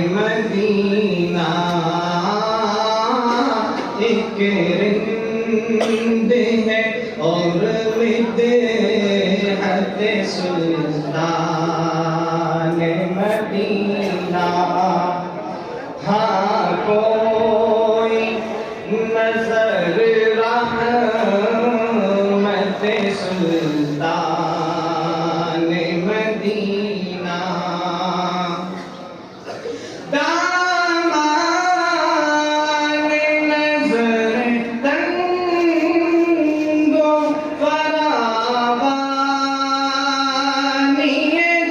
مدینہ ایک رند ہے اور مدحت سلطان مدینہ ہاں کوئی نظر رحمت سلطان مدینہ دامان نظر تنگ و فراوانی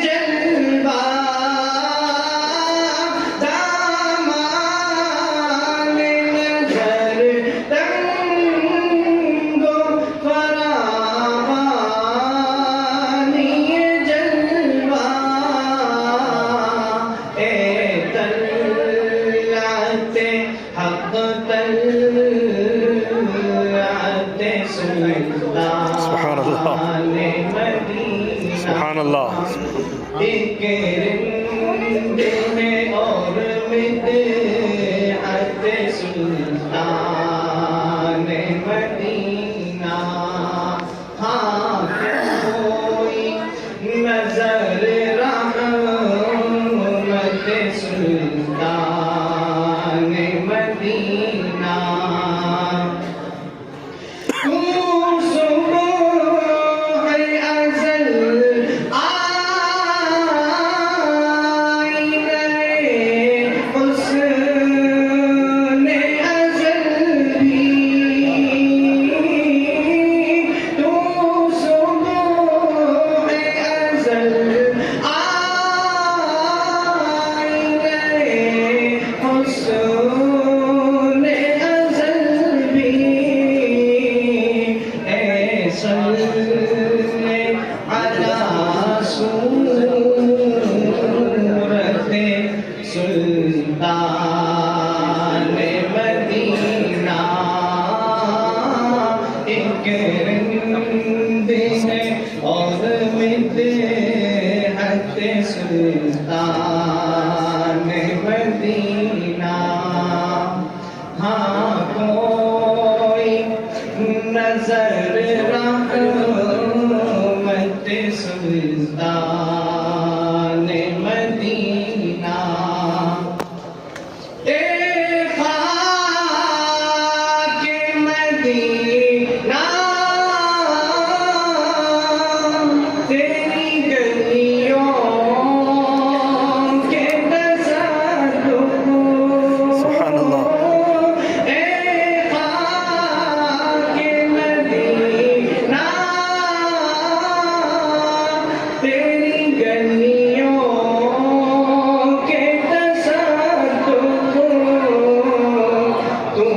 جلوہ دامان نظر تنگ و فراوانی جلوہ حق طلعت سبحان اللہ سبحان اللہ ایک رند ہے اور مدحت سلطان مدینہ ہاں کوئی نظر رحمت سلطان مدینہ تو صبح ازل آئینہ حسن ازل بھی تو صبح ازل حسن ازل بھی اے صلی علی صورت سلطان مدینہ ایک رند ہے اور مدحت سلطان مدینہ ہاں کوئی نظر رحمت سلطان مدینہ اے خاک مدینہ تیری گلیوں کے تصدق سبحان اللہ اے خاک مدینہ تیری گلیوں کے تصدق تو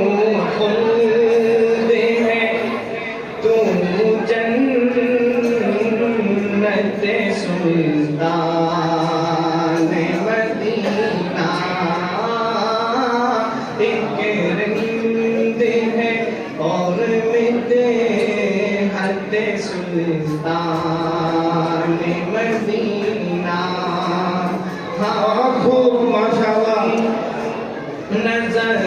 خلد ہے تو جنت سلطان مدینہ ایک رند ہے اور مدحت سلطان مدینہ ہاں خوب ماشاءاللہ نظر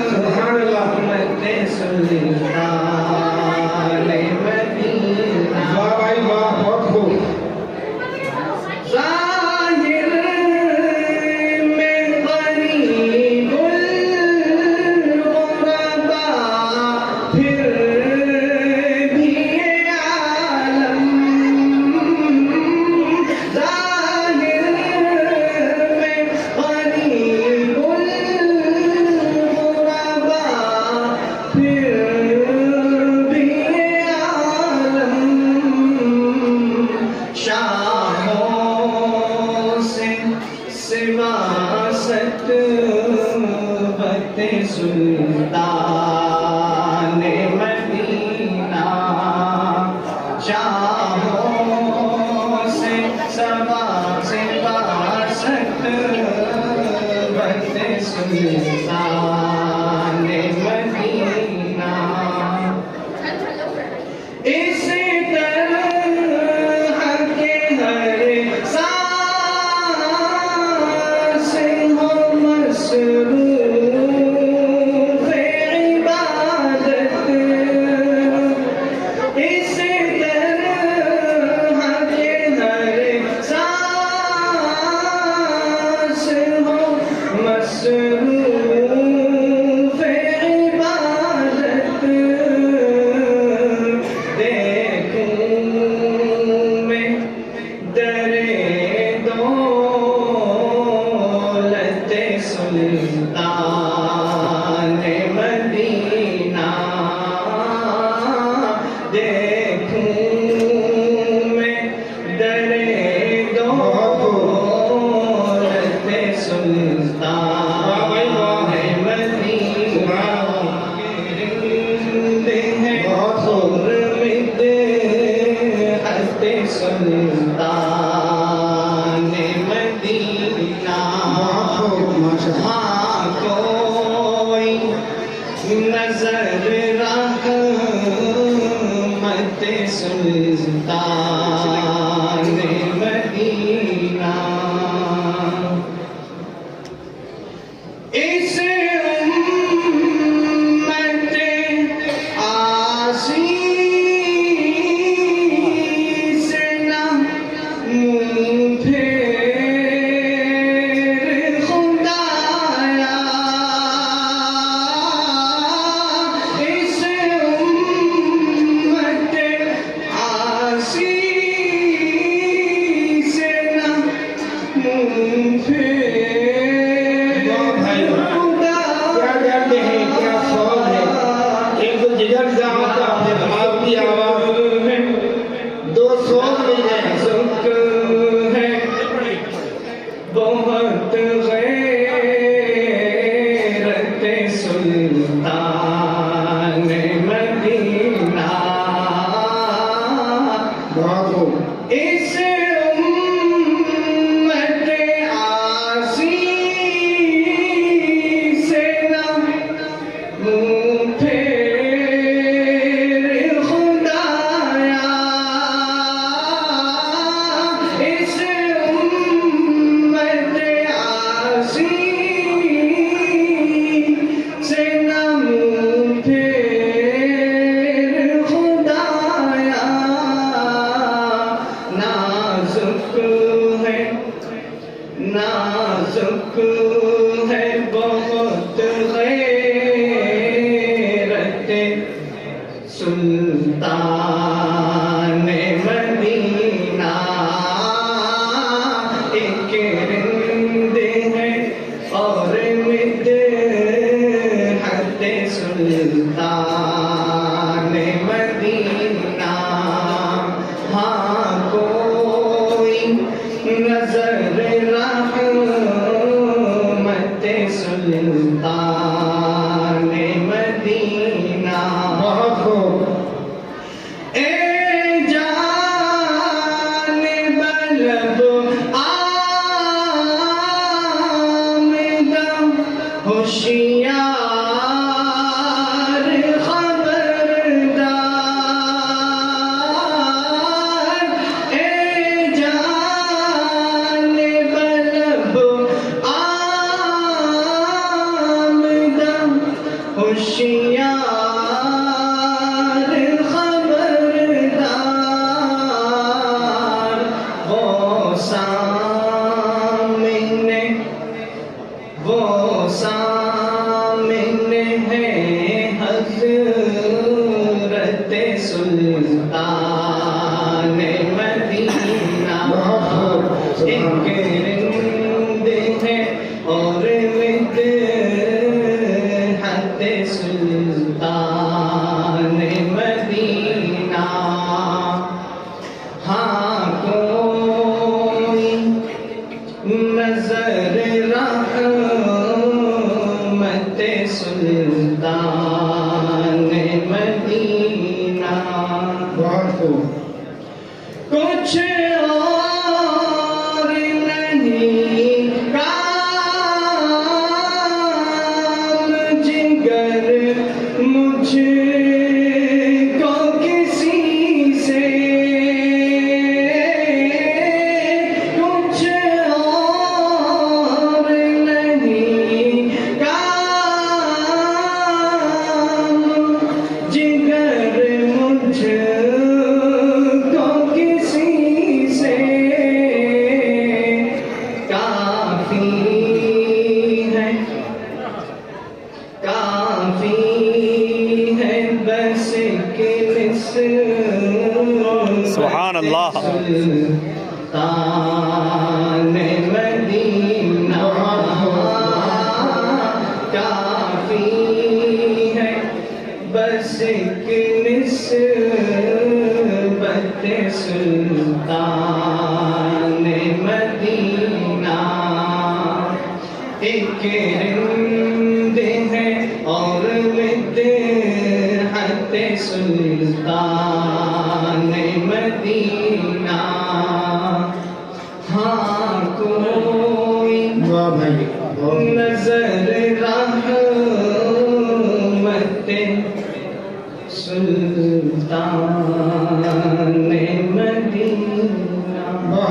سبحان اللہ رحمت سلطان مدینہ واہ بھائی واہ بہت خوب ظاہر میں غریب الغرباء پھر بھی یہ عالم ظاہر میں غریب الغرباء پھر بھی یہ عالم شاہوں سے سواست بت سلطان مدینہ شاہوں سے سواست بت سلطان مدینہ اس طرح کے ہر سال مصروف عبادت اس طرح کے ہر سانس ہو مصروف عبادت دیکھوں میں در دولت سلطان مدینہ دیکھوں میں در دولت سلطان مدینہ سلطان مدینہ ہاں کوئی نظر رحمت سلطان مدینہ اس امت آسی بہت غیرت سلطان مدینہ اس امت آسی سے نہ منہ پھیر خدایا اس امت آسی سے نہ منہ پھیر خدایا نازک ہے بہت غیرت سلطان مدینہ ایک رند ہے اور مدحت سلطان مدینہ ہاں کوئی نظر رحمت سلطان مدینہ اے جان بلب آمدہ ہوشیار خبردار اے جان بلب آمدہ ہوشیار خبردار وہ سامنے ہے حضرت سلطان مدینہ ایک رند ہے اور مدحت سلطان مدینہ ہاں کوئی نظر رحمت سلطان مدینہ کچھ اور نہیں کام جگر مجھ کو کسی سے کچھ اور کے رند ہیں اور مدحت سلطان مدینہ ہاں کوئی واہ بھائی بہت نظر رحمت سلطان مدینہ